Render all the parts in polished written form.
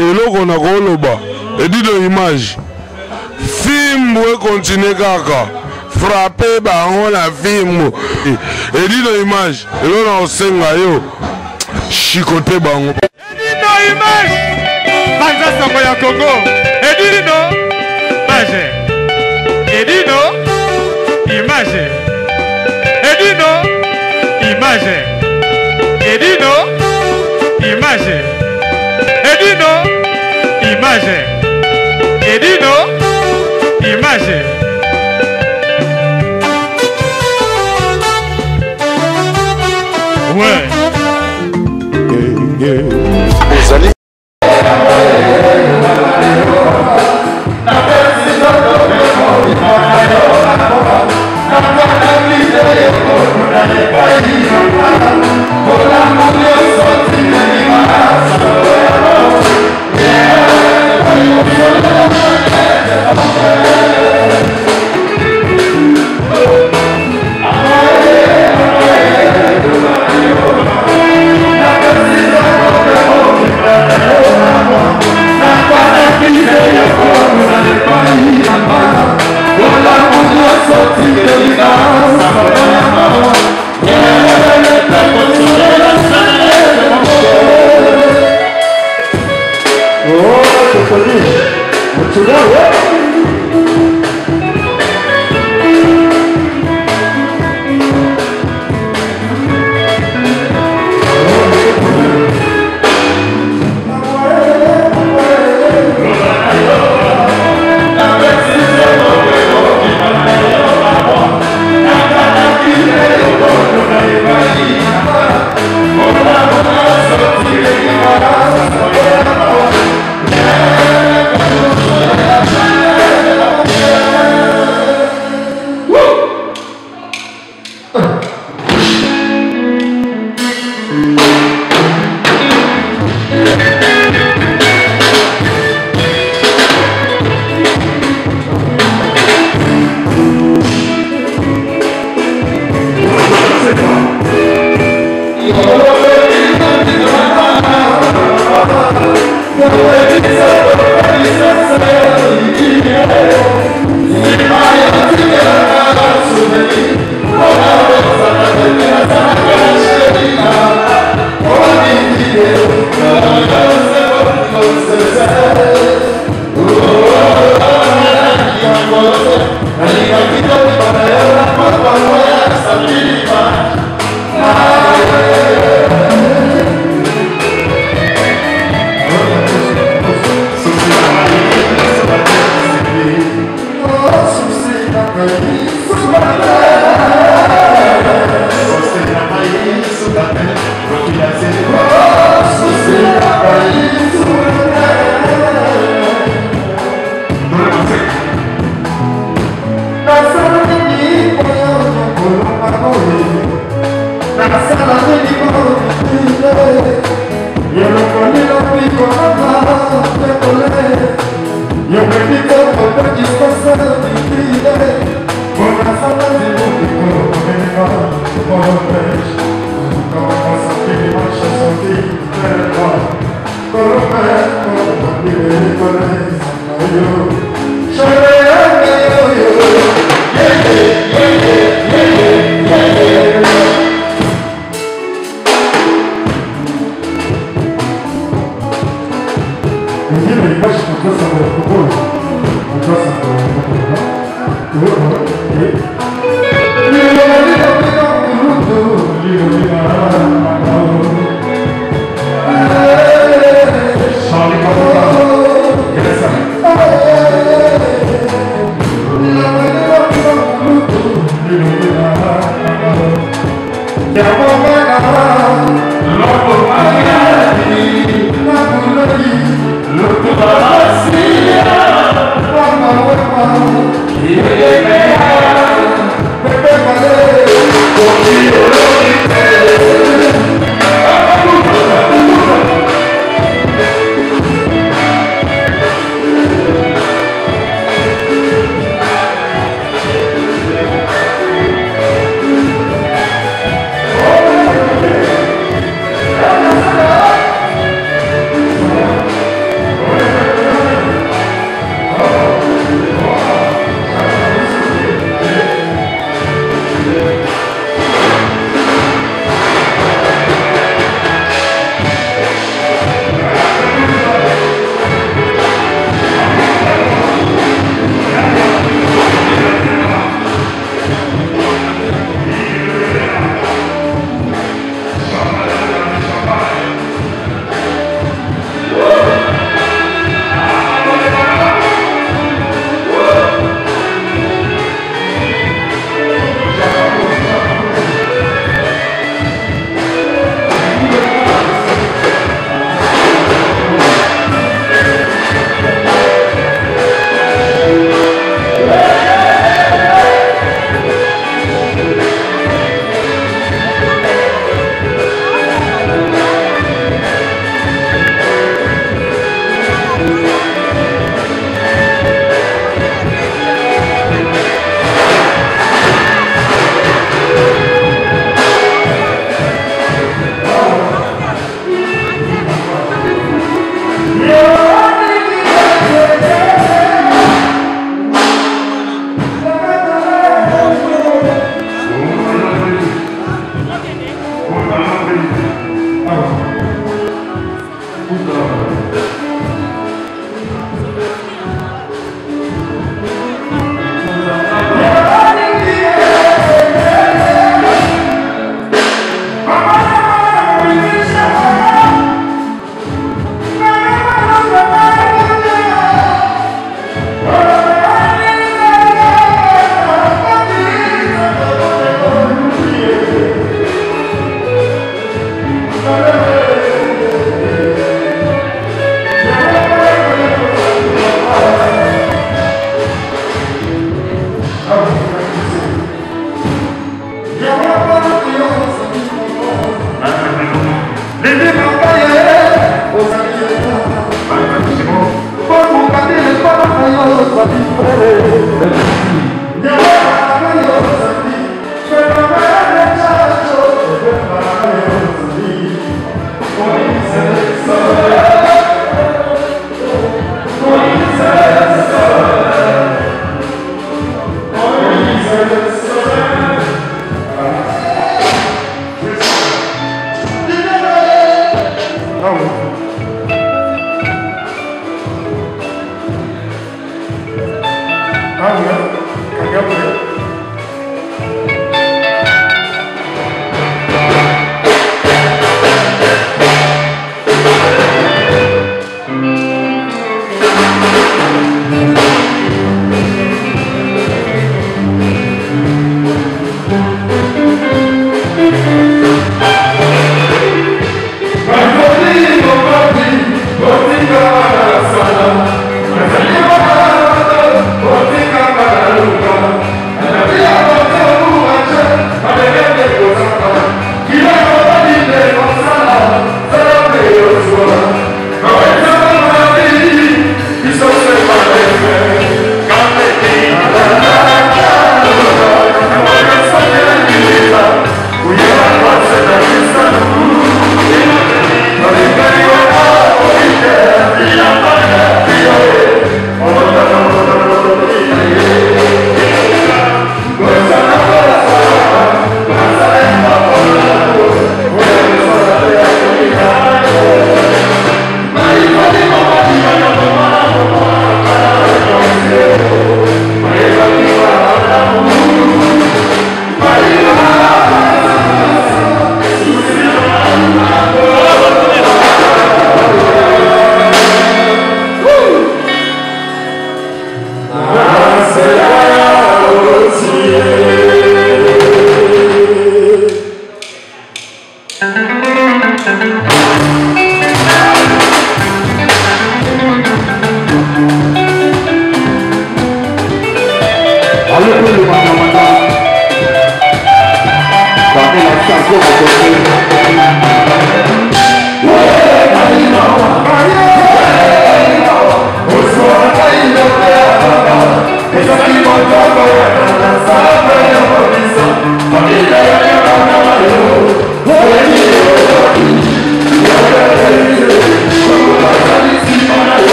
eloko na koloba edino image film we continue kaka frapper bango na film edino image eloko na osenga yo chicote bango edino image banza sango ya Congo edino image edino image edino image edino image edino image edino image ouais Ozali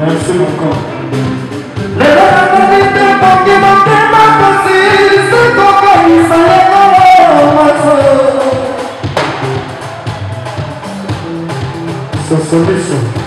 Merci beaucoup. Solution.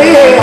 Hey!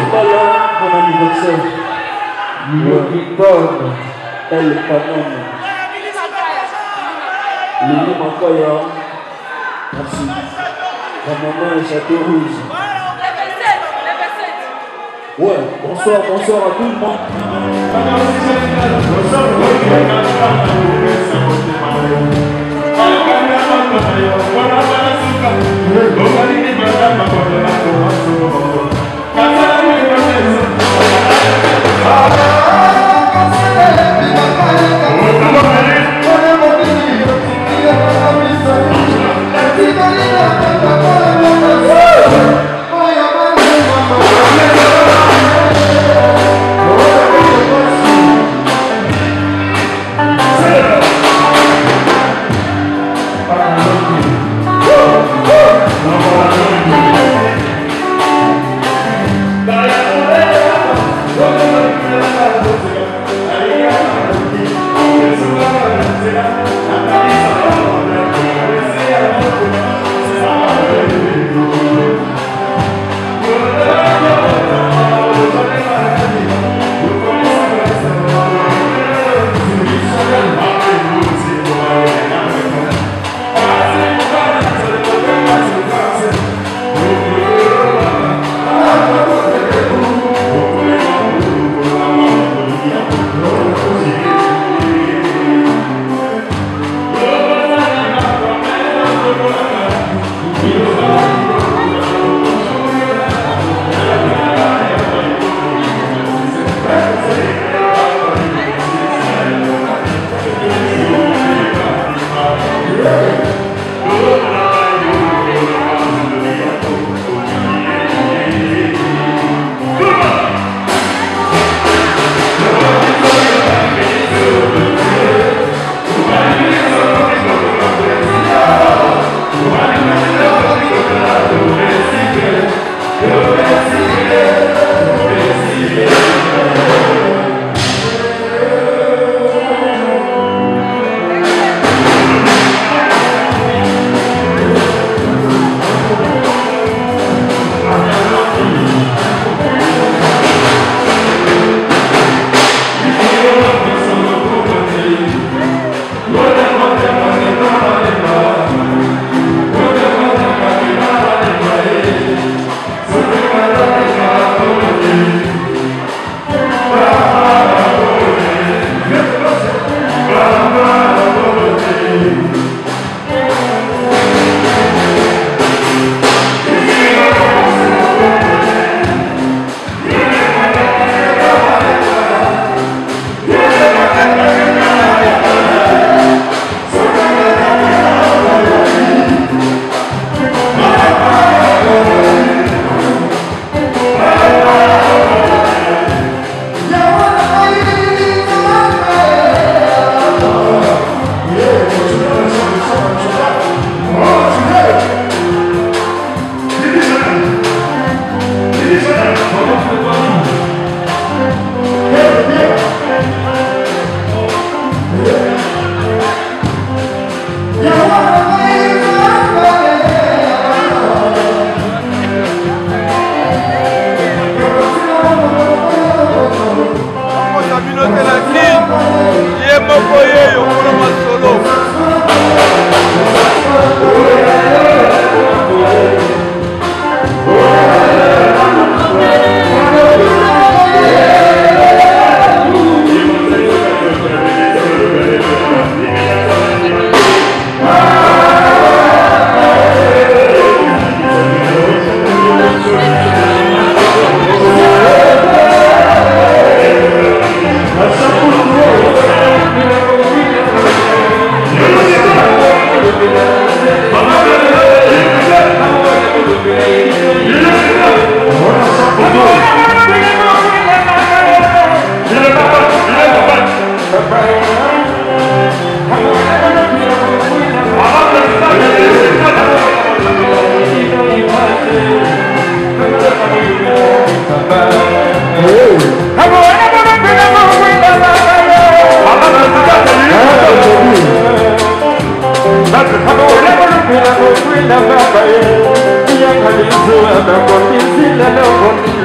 Bon anniversaire. Icône, El Paname. Lili Makoya. Merci. La maman est Château Rouge. Ouais, bonsoir à tout le monde.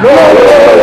Lord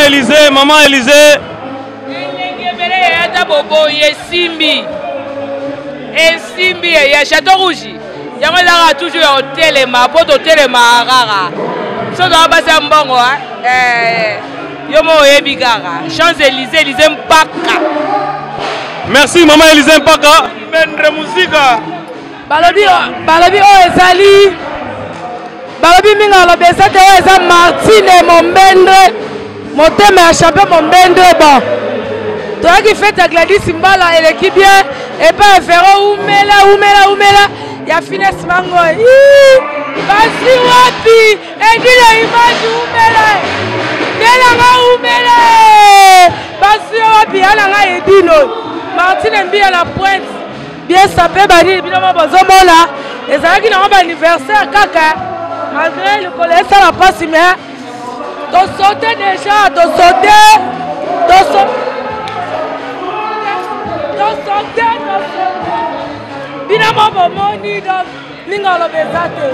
Élysée, maman Élysée. Bobo Yesimbi. Esimbi ya Château Rouge. Yango la toujours au téléma, pour au téléma rara. So doit passer un bon Yomo Ebigara. Champs-Élysées, Élysée Mpaka. Merci maman Élysée Mpaka. Mendre musica. Balobi ezali. Balobi minga lobesa te eza Martine Mombendre. Motema ya champion Mombendre bon. Toi qui fait ta Gladys Mbala et l'équipe bien et pas Ferro Oumela ya finesse mango. Basi wapi et dit la image Oumela Basi wapi alanga edino Martine Mbi à la pointe bien sapé bani bino bozomona ezalaki na ba anniversaire kaka malgré le collège ça la passe mais to sauter déjà to sauter Binamo bomoni donc ningalo bezate.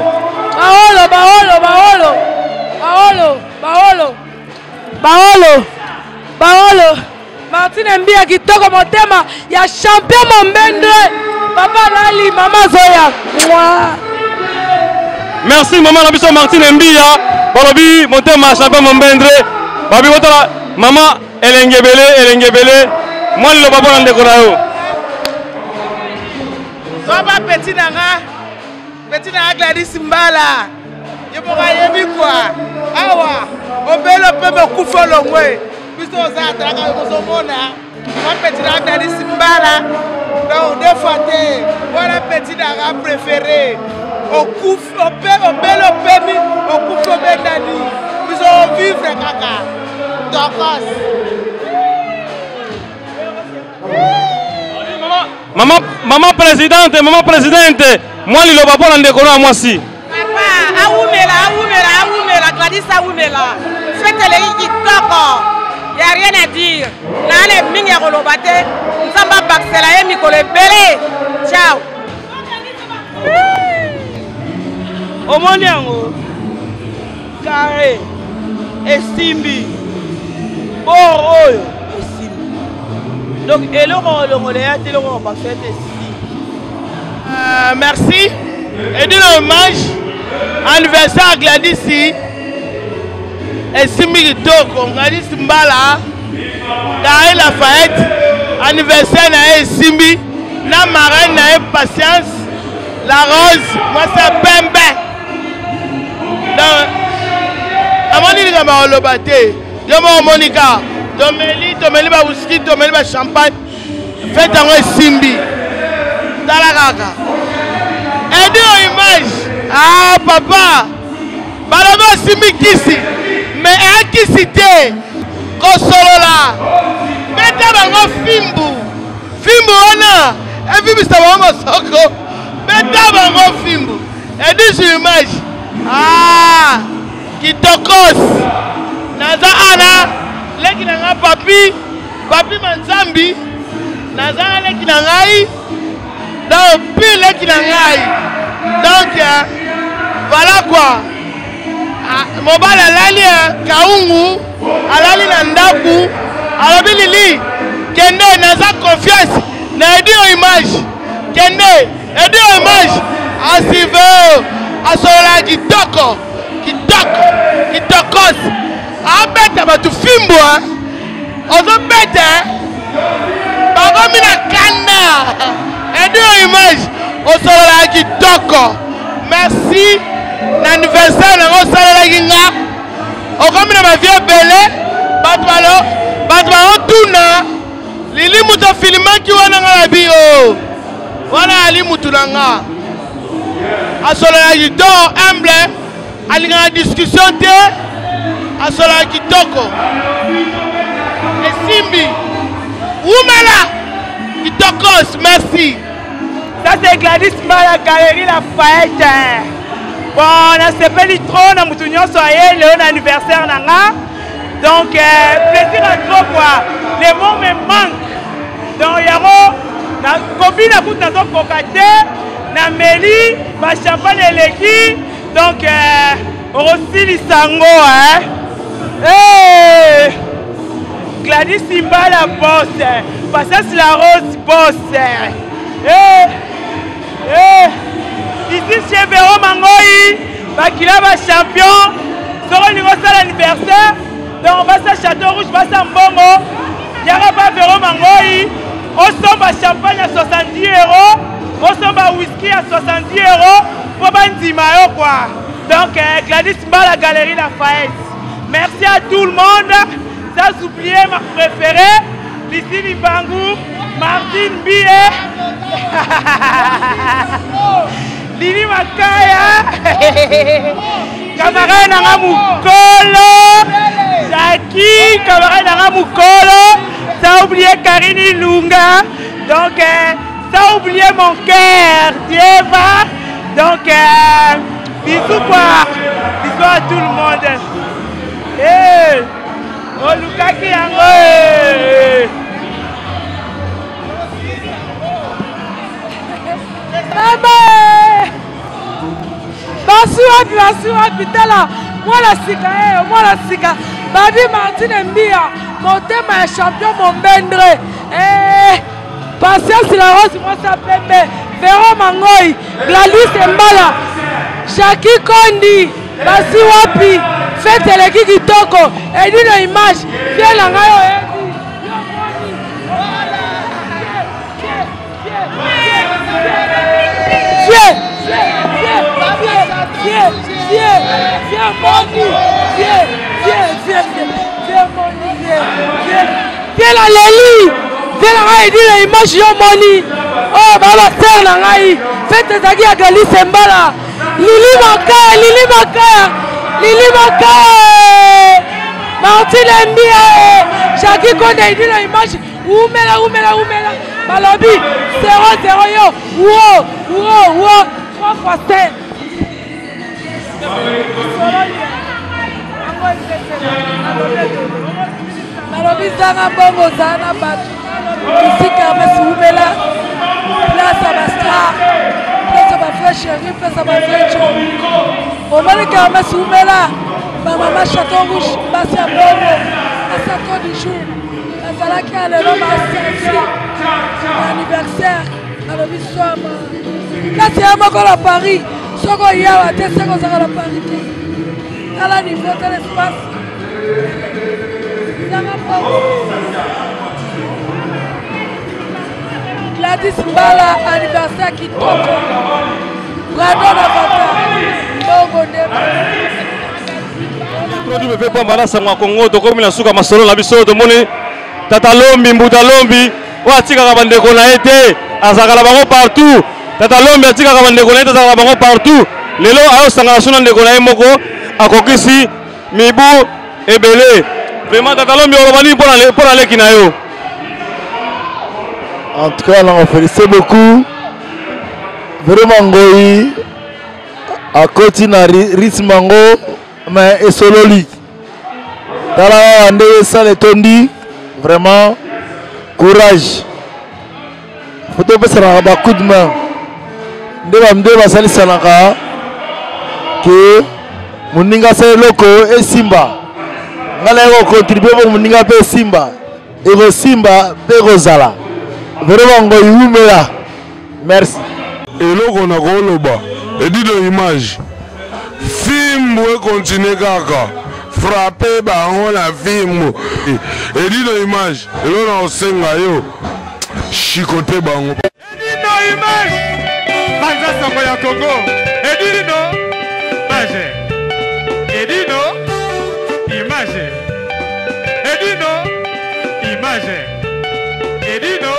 Baolo. Martine Mbia kitoko motema ya champion Mombendre. Papa Lali, mama Zoya. Merci maman Nabiso Martine Mbia. Balobi motema champion Mombendre. Babi wotala maman Elengebele. Moi le papa dans décoration. Soba petit nanga Gladys Mbala. Je me rayebi quoi. Awa, obelo pe me kufa longwe. Biso za traka mosomona. Moi petit nanga Gladys Mbala. Donc deux fois te. Voilà petit nanga préféré. Au kufa obelo pe mi au kufa benani. Biso vivre kaka. Tokos. Maman présidente, moi il va pas en décorer moi si. Papa, Aoumela, Gladys Aoumela. Faites les kitoko. Y a rien à dire. Nale mingi ya kolobate, nsamba baxela ye mikolo ebele. Ciao. Omoni yango. Carré. Esimbi. Oyo. Donc, merci. Et d'un hommage, anniversaire à Gladys et Simbi Toko, Gladys Mbala, Gary Lafayette, anniversaire à Simbi, na marraine à Patience, la Rose, moi c'est Pembe. Donc, à mon avis, je m'en Monica. Tomeli ba whisky, tomeli ba champagne. Faites un Simbi. Dalakaka. Et deux images. Ah papa. Balaba Simbi kisi. Mais un kisi te. Kosolola. Meta bango fimbu. Fimbu ona. Et fimbu sa bango soko. Meta bango fimbu. Et deux images. Ah. Kitokos. Naza ana. Leki nanga papi Manzambi, nazanga leki nangai, donc puis leki nangai. Donc voilà quoi. Mobile alali kaungu, alali nandaku, alabi lili. Kende naza confiance, na edio image. Kende edio image. Asive, asola kitokos. Abeta batu fimbo ozo beta baba mina kanda edio image osola kitoko. Merci l'anniversaire na osala kinga okomina ma vie belle batbalo tuna lili muto filma ki wana ngala bio wana ali mutu nanga asola kitoko humble alinga discussion te asola kitoko Esimbi Oumela kitokos. Merci. Ça c'est Gladys Mbala Galerie Lafayette. Bon, on a sepeli trop na mutu nyonso aye le anniversaire nanga. Donc plaisir à trop quoi. Les mots me manquent. Donc yaro na copine à kuta zo kokate na meli ba champagne eleki. Donc aussi lisango hein. Gladys Simbala boss, Passas la Rose boss. Ici chez Véro Mangoï, Bakila va champion, sera niveau ça l'anniversaire, donc on va à Château Rouge, va à Mbongo, Yara pas Véro Mangoï, on sombre à champagne à 70 €, on sombre à whisky à 70 € pour Bandimayo quoi. Donc Gladys Simbala Galerie Lafayette. Merci à tout le monde. Sans oublier ma préférée, Lysine Bangou, Martine Billet, Lili Makaya, camarade Nanga Moukolo, Jackie, camarade Nanga Moukolo, sans oublier Karine Lunga, donc sans oublier mon cœur, Dieva, donc bisous quoi, bisous à tout le monde. Oh Lukaki yango basi wapi tala mwana sika babi Martine Mbia motema ya champion Mombendre Patience la Rose Mwasa Pembe Véro Mangoï Gladys Simbala Jackie Kondi basi wapi fête eleki kitoko edino image bien na ngai oyedi bien la leli bien na ngai edino image yo moni oh baba ser na ngai fête ezaki ya Gladys Simbala Lili Makaya Martine Mbia Jackie Konde idina image umela balobi 0-0 yo wow 3 balobi zanga bongo zana batu isika masi umela place à Bastar place à Bafra Chéri place à Bafra Chou omoni kama soumela maman Château Rouge basi ya bongo asato du jour azalaki alelo masensi anniversaire alobi swama kasi ya moko na Paris soko yawa te seko ozaka na Paris te tala niveau tala espace zanga bongo Gladys Simbala anniversaire kitoko Brandon Avata bongo ndema produit me fait pas mal ça Congo to comme la suka masolo la biso to moni tata lombi mbuta lombi wa tika ka bandeko na ete azakala bango partout tata lombi atika ka bandeko na ete azakala bango partout lelo ayo sanga suna ndeko na moko akokisi mibu ebele vraiment tata lombi olobani pour la leki na yo. En tout cas, on félicite beaucoup. Vraiment, Ngoï, à côté de Rismango, mais et Sololi. Tala Ande Sale Tondi, vraiment, courage. Faut que ça ait un coup de main. Ndeba Sali Sanaka, que Muninga Sale Loko et Simba. Ngala contribuer pour Muninga et Simba. Et Simba et Rosala. Vraiment Ngoï, merci. Et là on a Goloba, et dit de l'image. Film où continue kaka, frapper on la film. Et dit de l'image, et là on a senga yo, chicoté bango. Et dit de l'image, Banza Sangoya Congo. Et dit de image. Et dit de image. Et dit de image. Et dit de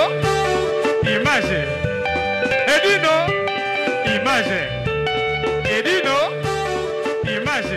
image. Edino, image. Edino, image.